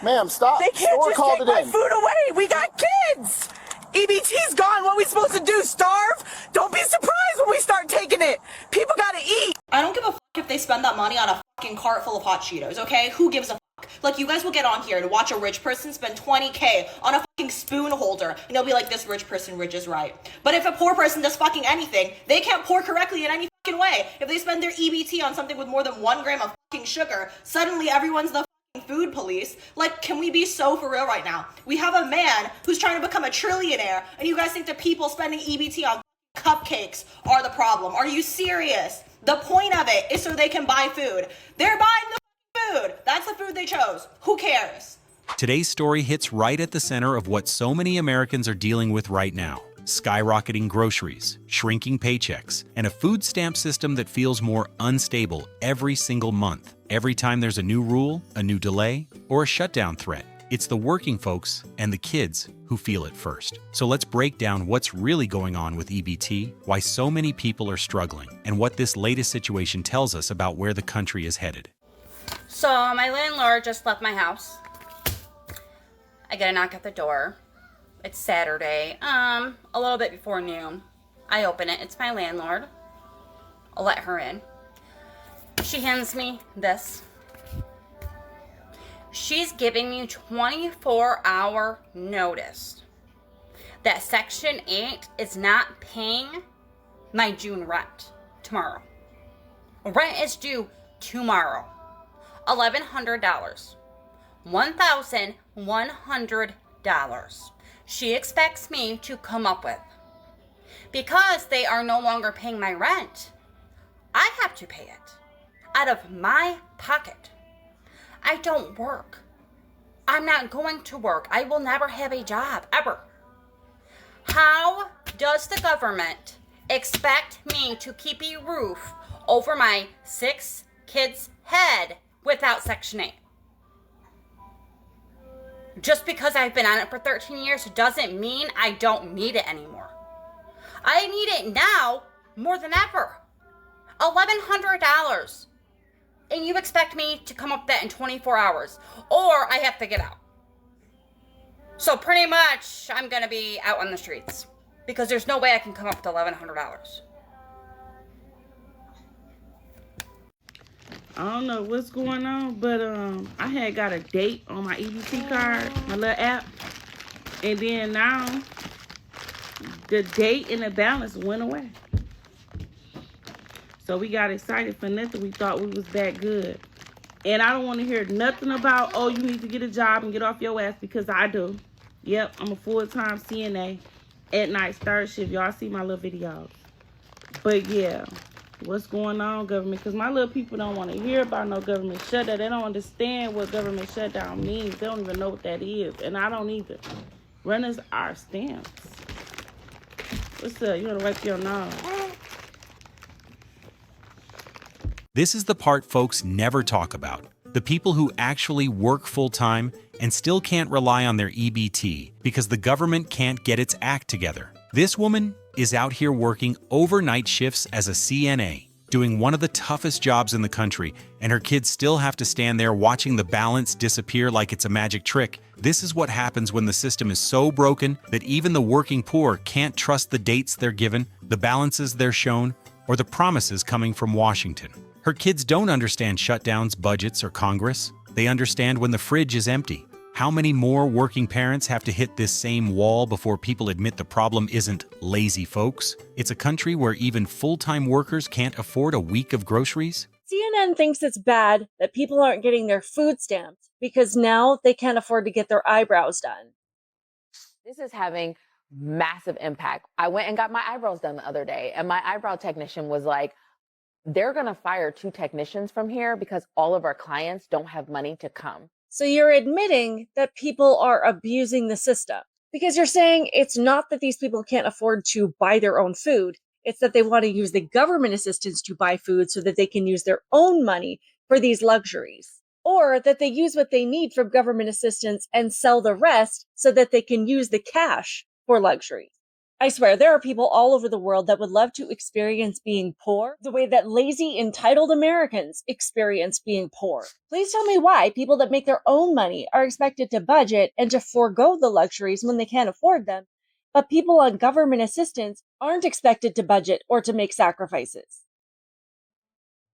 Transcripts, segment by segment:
Ma'am, stop. They can't Store just called take it my in. food away. We got kids. EBT's gone. What are we supposed to do? Starve? Don't be surprised when we start taking it. People gotta eat. I don't give a fuck if they spend that money on a fucking cart full of hot Cheetos, okay? Who gives a fuck? Like, you guys will get on here and watch a rich person spend $20K on a fucking spoon holder, and they'll be like, this rich person rich is right. But if a poor person does fucking anything, they can't pour correctly in any fucking way. If they spend their EBT on something with more than 1 gram of fucking sugar, suddenly everyone's the food police. Like, can we be so for real right now? We have a man who's trying to become a trillionaire, and you guys think the people spending EBT on cupcakes are the problem. Are you serious? The point of it is so they can buy food. They're buying the food. That's the food they chose. Who cares? Today's story hits right at the center of what so many Americans are dealing with right now. Skyrocketing groceries, shrinking paychecks, and a food stamp system that feels more unstable every single month. Every time there's a new rule, a new delay, or a shutdown threat, it's the working folks and the kids who feel it first. So let's break down what's really going on with EBT, why so many people are struggling, and what this latest situation tells us about where the country is headed. So my landlord just left my house. I get a knock at the door. It's Saturday, a little bit before noon. I open it. It's my landlord. I'll let her in. She hands me this. She's giving me 24-hour notice that Section 8 is not paying my June rent tomorrow. Rent is due tomorrow. $1,100. $1,100. She expects me to come up with. Because they are no longer paying my rent, I have to pay it out of my pocket. I don't work. I'm not going to work. I will never have a job, ever. How does the government expect me to keep a roof over my 6 kids' head without Section 8? Just because I've been on it for 13 years doesn't mean I don't need it anymore. I need it now more than ever. $1,100. And you expect me to come up with that in 24 hours. Or I have to get out. So pretty much I'm going to be out on the streets. Because there's no way I can come up with $1,100. I don't know what's going on, but I had got a date on my EBT card, my little app. And then now the date and the balance went away. So we got excited for nothing. We thought we was that good. And I don't want to hear nothing about, oh, you need to get a job and get off your ass, because I do. Yep, I'm a full-time CNA at night, third shift. Y'all see my little videos. But yeah, what's going on, government? Because my little people don't want to hear about no government shutdown. They don't understand what government shutdown means. They don't even know what that is. And I don't either. Run us our stamps. What's up? You want to wipe your nose? This is the part folks never talk about. The people who actually work full-time and still can't rely on their EBT because the government can't get its act together. This woman is out here working overnight shifts as a CNA, doing one of the toughest jobs in the country, and her kids still have to stand there watching the balance disappear like it's a magic trick. This is what happens when the system is so broken that even the working poor can't trust the dates they're given, the balances they're shown, or the promises coming from Washington. Her kids don't understand shutdowns, budgets, or Congress. They understand when the fridge is empty. How many more working parents have to hit this same wall before people admit the problem isn't lazy folks? It's a country where even full-time workers can't afford a week of groceries? CNN thinks it's bad that people aren't getting their food stamps because now they can't afford to get their eyebrows done. This is having massive impact. I went and got my eyebrows done the other day, and my eyebrow technician was like, they're going to fire 2 technicians from here because all of our clients don't have money to come. So you're admitting that people are abusing the system because you're saying it's not that these people can't afford to buy their own food. It's that they want to use the government assistance to buy food so that they can use their own money for these luxuries, or that they use what they need from government assistance and sell the rest so that they can use the cash for luxuries. I swear, there are people all over the world that would love to experience being poor the way that lazy, entitled Americans experience being poor. Please tell me why people that make their own money are expected to budget and to forego the luxuries when they can't afford them, but people on government assistance aren't expected to budget or to make sacrifices.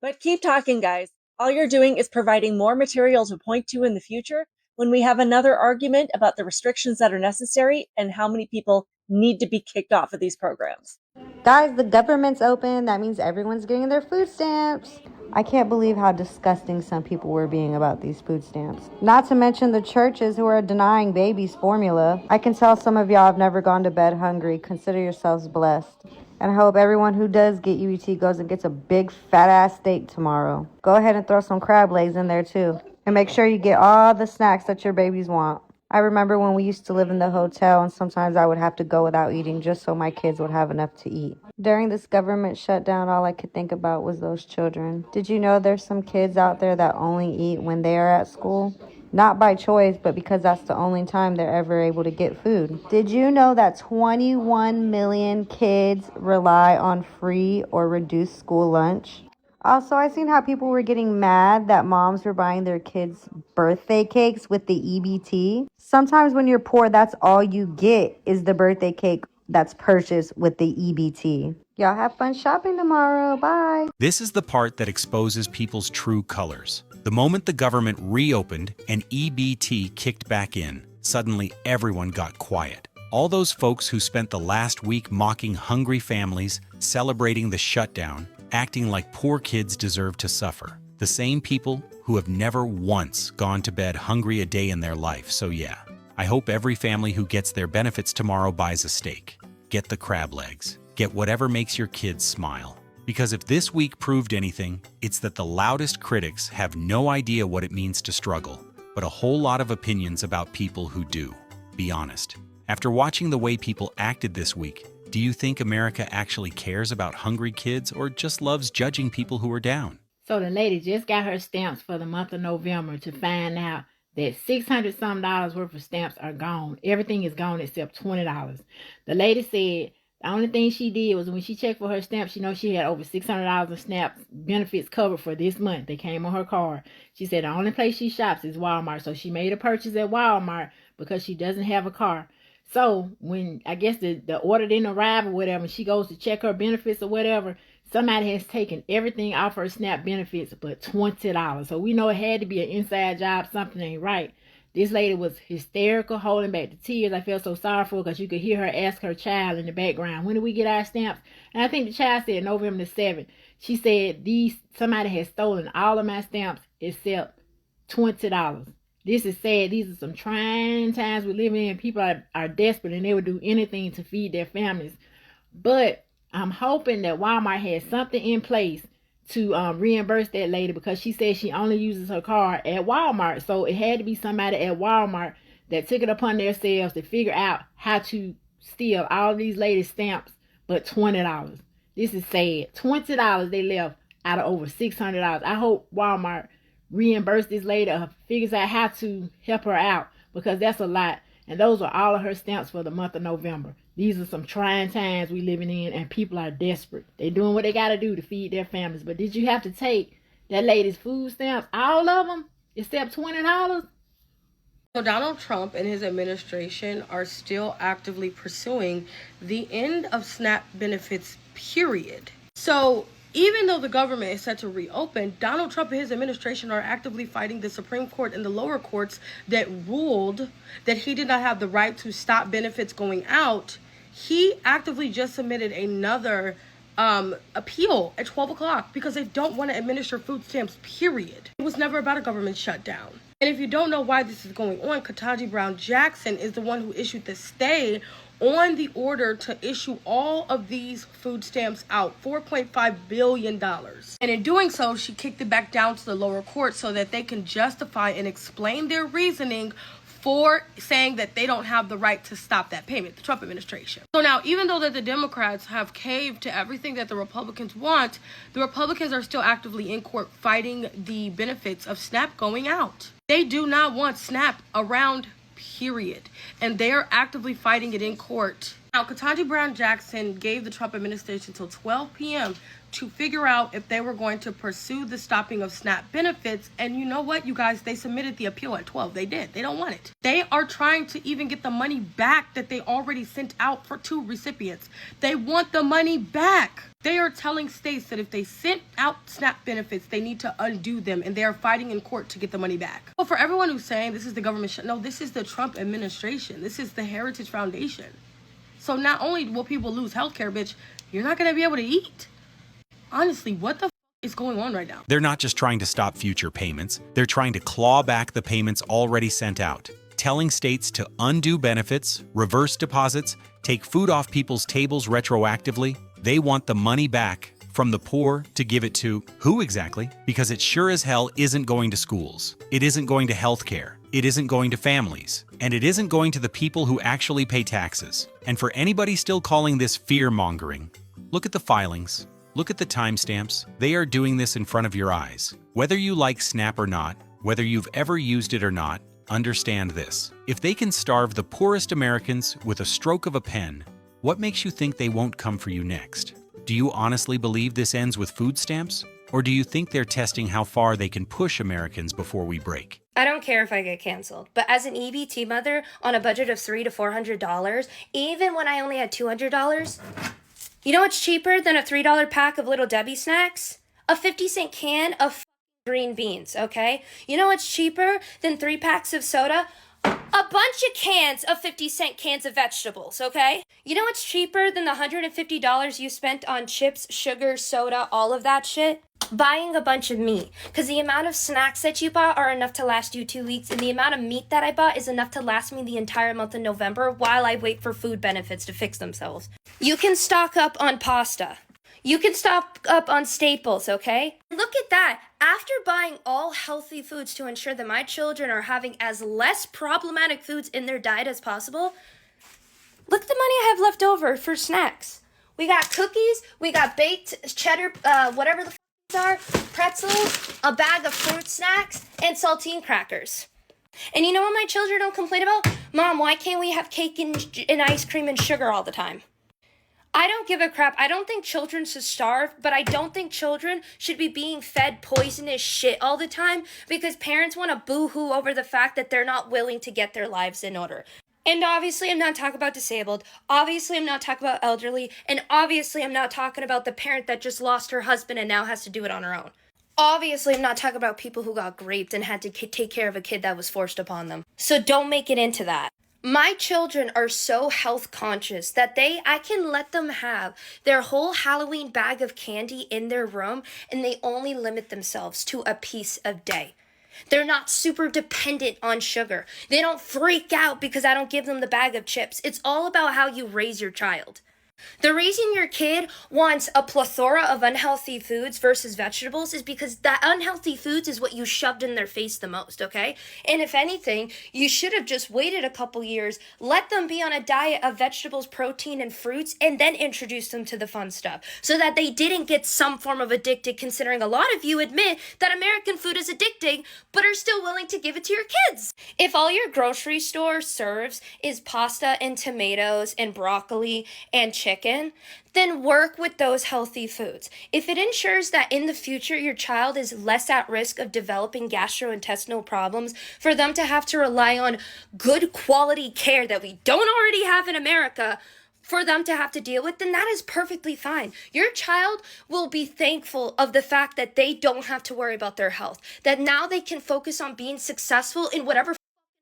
But keep talking, guys. All you're doing is providing more material to point to in the future when we have another argument about the restrictions that are necessary and how many people need to be kicked off of these programs. Guys, the government's open. That means everyone's getting their food stamps. I can't believe how disgusting some people were being about these food stamps. Not to mention the churches who are denying babies formula. I can tell some of y'all have never gone to bed hungry. Consider yourselves blessed. And I hope everyone who does get EBT goes and gets a big fat ass steak tomorrow. Go ahead and throw some crab legs in there too. And make sure you get all the snacks that your babies want. I remember when we used to live in the hotel and sometimes I would have to go without eating just so my kids would have enough to eat. During this government shutdown, all I could think about was those children. Did you know there's some kids out there that only eat when they are at school? Not by choice, but because that's the only time they're ever able to get food. Did you know that 21 million kids rely on free or reduced school lunch? Also, I seen how people were getting mad that moms were buying their kids birthday cakes with the EBT. Sometimes when you're poor, that's all you get is the birthday cake that's purchased with the EBT. Y'all have fun shopping tomorrow. Bye. This is the part that exposes people's true colors. The moment the government reopened and EBT kicked back in, suddenly everyone got quiet. All those folks who spent the last week mocking hungry families, celebrating the shutdown, acting like poor kids deserve to suffer. The same people who have never once gone to bed hungry a day in their life. So yeah, I hope every family who gets their benefits tomorrow buys a steak. Get the crab legs. Get whatever makes your kids smile. Because if this week proved anything, it's that the loudest critics have no idea what it means to struggle, but a whole lot of opinions about people who do. Be honest. After watching the way people acted this week, do you think America actually cares about hungry kids or just loves judging people who are down? So the lady just got her stamps for the month of November to find out that $600 some worth of stamps are gone. Everything is gone except $20. The lady said the only thing she did was when she checked for her stamps, she had over $600 in SNAP benefits covered for this month. They came on her card. She said the only place she shops is Walmart. So she made a purchase at Walmart because she doesn't have a car. So when I guess the order didn't arrive or whatever, and she goes to check her benefits or whatever, somebody has taken everything off her SNAP benefits but $20. So we know it had to be an inside job. Something ain't right. This lady was hysterical, holding back the tears. I felt so sorry for her because you could hear her ask her child in the background, when do we get our stamps? And I think the child said November the 7th. She said somebody has stolen all of my stamps except $20. This is sad. These are some trying times we're living in. People are desperate and they would do anything to feed their families. But I'm hoping that Walmart has something in place to reimburse that lady because she said she only uses her card at Walmart. So it had to be somebody at Walmart that took it upon themselves to figure out how to steal all these ladies' stamps but $20. This is sad. $20 they left out of over $600. I hope Walmart reimburse this lady or figures out how to help her out because that's a lot. And those are all of her stamps for the month of November. These are some trying times we living in and people are desperate. They're doing what they got to do to feed their families. But did you have to take that lady's food stamps, all of them, except $20? So Donald Trump and his administration are still actively pursuing the end of SNAP benefits, period. So even though the government is set to reopen, Donald Trump and his administration are actively fighting the Supreme Court and the lower courts that ruled that he did not have the right to stop benefits going out. He actively just submitted another appeal at 12 o'clock because they don't want to administer food stamps, period. It was never about a government shutdown. And if you don't know why this is going on, Ketanji Brown Jackson is the one who issued the stay on the order to issue all of these food stamps out, $4.5 billion. And in doing so, she kicked it back down to the lower court so that they can justify and explain their reasoning for saying that they don't have the right to stop that payment, the Trump administration. So now, even though that the Democrats have caved to everything that the Republicans want, the Republicans are still actively in court fighting the benefits of SNAP going out. They do not want SNAP around, period. And they are actively fighting it in court. Now, Ketanji Brown Jackson gave the Trump administration till 12 p.m. to figure out if they were going to pursue the stopping of SNAP benefits. And you know what, you guys, they submitted the appeal at 12. They did. They don't want it. They are trying to even get the money back that they already sent out to recipients. They want the money back. They are telling states that if they sent out SNAP benefits, they need to undo them, and they are fighting in court to get the money back. Well, for everyone who's saying this is the government, no, this is the Trump administration. This is the Heritage Foundation. So not only will people lose healthcare, bitch, you're not going to be able to eat. Honestly, what the is going on right now? They're not just trying to stop future payments, they're trying to claw back the payments already sent out, telling states to undo benefits, reverse deposits, take food off people's tables retroactively. They want the money back from the poor to give it to who exactly? Because it sure as hell isn't going to schools. It isn't going to healthcare. It isn't going to families. And it isn't going to the people who actually pay taxes. And for anybody still calling this fear-mongering, look at the filings. Look at the timestamps. They are doing this in front of your eyes. Whether you like SNAP or not, whether you've ever used it or not, understand this. If they can starve the poorest Americans with a stroke of a pen, what makes you think they won't come for you next? Do you honestly believe this ends with food stamps? Or do you think they're testing how far they can push Americans before we break? I don't care if I get canceled, but as an EBT mother on a budget of $300 to $400, even when I only had $200, you know what's cheaper than a $3 pack of Little Debbie snacks? A 50-cent can of green beans, okay? You know what's cheaper than 3 packs of soda? A bunch of cans of 50-cent cans of vegetables, okay? You know what's cheaper than the $150 you spent on chips, sugar, soda, all of that shit? Buying a bunch of meat. Because the amount of snacks that you bought are enough to last you 2 weeks, and the amount of meat that I bought is enough to last me the entire month of November while I wait for food benefits to fix themselves. You can stock up on pasta. You can stock up on staples, okay? Look at that. After buying all healthy foods to ensure that my children are having as less problematic foods in their diet as possible, look at the money I have left over for snacks. We got cookies, we got baked cheddar, whatever the are, pretzels, a bag of fruit snacks, and saltine crackers. And you know what my children don't complain about? Mom, why can't we have cake and ice cream and sugar all the time? I don't give a crap. I don't think children should starve, but I don't think children should be being fed poisonous shit all the time because parents want to boo-hoo over the fact that they're not willing to get their lives in order. And obviously, I'm not talking about disabled. Obviously, I'm not talking about elderly. And obviously, I'm not talking about the parent that just lost her husband and now has to do it on her own. Obviously, I'm not talking about people who got raped and had to take care of a kid that was forced upon them. So don't make it into that. My children are so health conscious that I can let them have their whole Halloween bag of candy in their room and they only limit themselves to a piece a day. They're not super dependent on sugar. They don't freak out because I don't give them the bag of chips. It's all about how you raise your child. The reason your kid wants a plethora of unhealthy foods versus vegetables is because that unhealthy foods is what you shoved in their face the most, okay? And if anything, you should have just waited a couple years, let them be on a diet of vegetables, protein, and fruits, and then introduce them to the fun stuff so that they didn't get some form of addicted, considering a lot of you admit that American food is addicting, but are still willing to give it to your kids. If all your grocery store serves is pasta and tomatoes and broccoli and chicken, then work with those healthy foods. If it ensures that in the future your child is less at risk of developing gastrointestinal problems, for them to have to rely on good quality care that we don't already have in America, for them to have to deal with, then that is perfectly fine. Your child will be thankful of the fact that they don't have to worry about their health, that now they can focus on being successful in whatever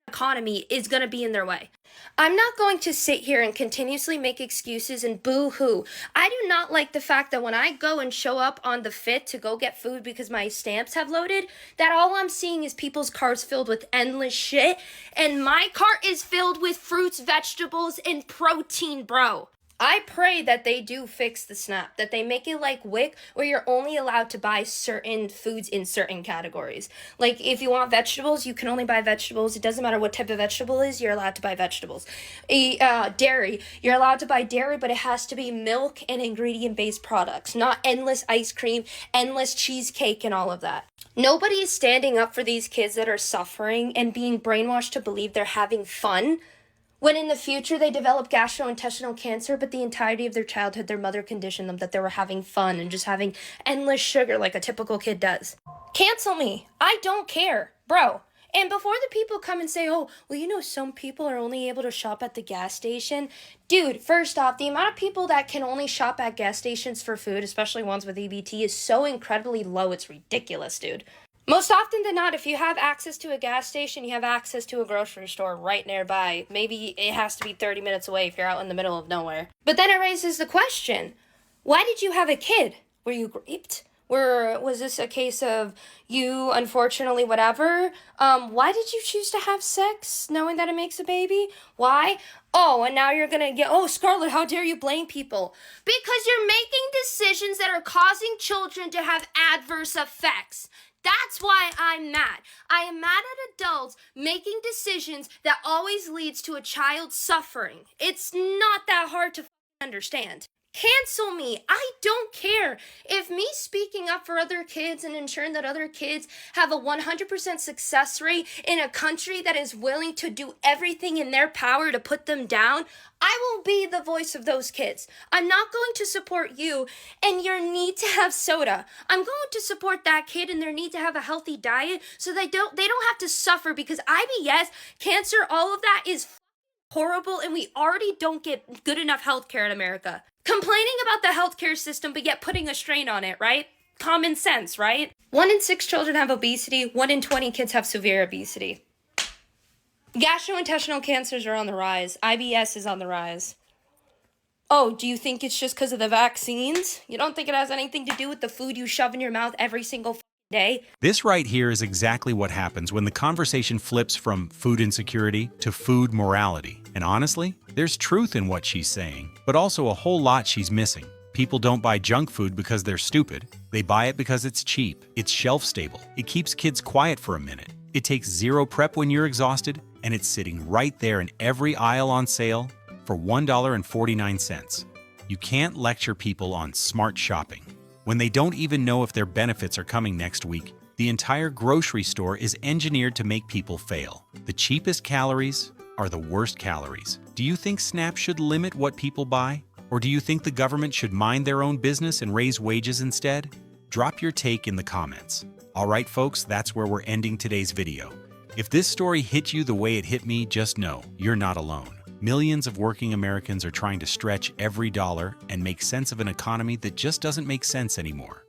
economy is going to be in their way. I'm not going to sit here and continuously make excuses and boo-hoo. I do not like the fact that when I go and show up on the 5th to go get food because my stamps have loaded, that all I'm seeing is people's carts filled with endless shit, and my cart is filled with fruits, vegetables, and protein, bro. I pray that they do fix the SNAP, that they make it like WIC where you're only allowed to buy certain foods in certain categories. Like if you want vegetables, you can only buy vegetables. It doesn't matter what type of vegetable it is, you're allowed to buy vegetables. Dairy, you're allowed to buy dairy, but it has to be milk and ingredient-based products, not endless ice cream, endless cheesecake, and all of that. Nobody is standing up for these kids that are suffering and being brainwashed to believe they're having fun when in the future they develop gastrointestinal cancer, but the entirety of their childhood, their mother conditioned them that they were having fun and just having endless sugar like a typical kid does. Cancel me. I don't care, bro. And before the people come and say, oh, well, you know, some people are only able to shop at the gas station. Dude, first off, the amount of people that can only shop at gas stations for food, especially ones with EBT, is so incredibly low, it's ridiculous, dude. Most often than not, if you have access to a gas station, you have access to a grocery store right nearby. Maybe it has to be 30 minutes away if you're out in the middle of nowhere. But then it raises the question, why did you have a kid? Were you raped? Was this a case of you, unfortunately, whatever? Why did you choose to have sex knowing that it makes a baby? Why? Oh, and now you're gonna get, oh, Scarlett, how dare you blame people? Because you're making decisions that are causing children to have adverse effects. That's why I'm mad. I am mad at adults making decisions that always leads to a child suffering. It's not that hard to understand. Cancel me. I don't care. If me speaking up for other kids and ensuring that other kids have a 100% success rate in a country that is willing to do everything in their power to put them down, I will be the voice of those kids. I'm not going to support you and your need to have soda. I'm going to support that kid and their need to have a healthy diet so they don't have to suffer, because IBS, cancer, all of that is horrible, and we already don't get good enough healthcare in America. Complaining about the healthcare system, but yet putting a strain on it, right? Common sense, right? 1 in 6 children have obesity. 1 in 20 kids have severe obesity. Gastrointestinal cancers are on the rise. IBS is on the rise. Oh, do you think it's just because of the vaccines? You don't think it has anything to do with the food you shove in your mouth every single day? This right here is exactly what happens when the conversation flips from food insecurity to food morality. And honestly, there's truth in what she's saying, but also a whole lot she's missing. People don't buy junk food because they're stupid. They buy it because it's cheap, it's shelf-stable, it keeps kids quiet for a minute, it takes zero prep when you're exhausted, and it's sitting right there in every aisle on sale for $1.49. You can't lecture people on smart shopping when they don't even know if their benefits are coming next week. The entire grocery store is engineered to make people fail. The cheapest calories are the worst calories. Do you think SNAP should limit what people buy? Or do you think the government should mind their own business and raise wages instead? Drop your take in the comments. All right, folks, that's where we're ending today's video. If this story hit you the way it hit me, just know you're not alone. Millions of working Americans are trying to stretch every dollar and make sense of an economy that just doesn't make sense anymore.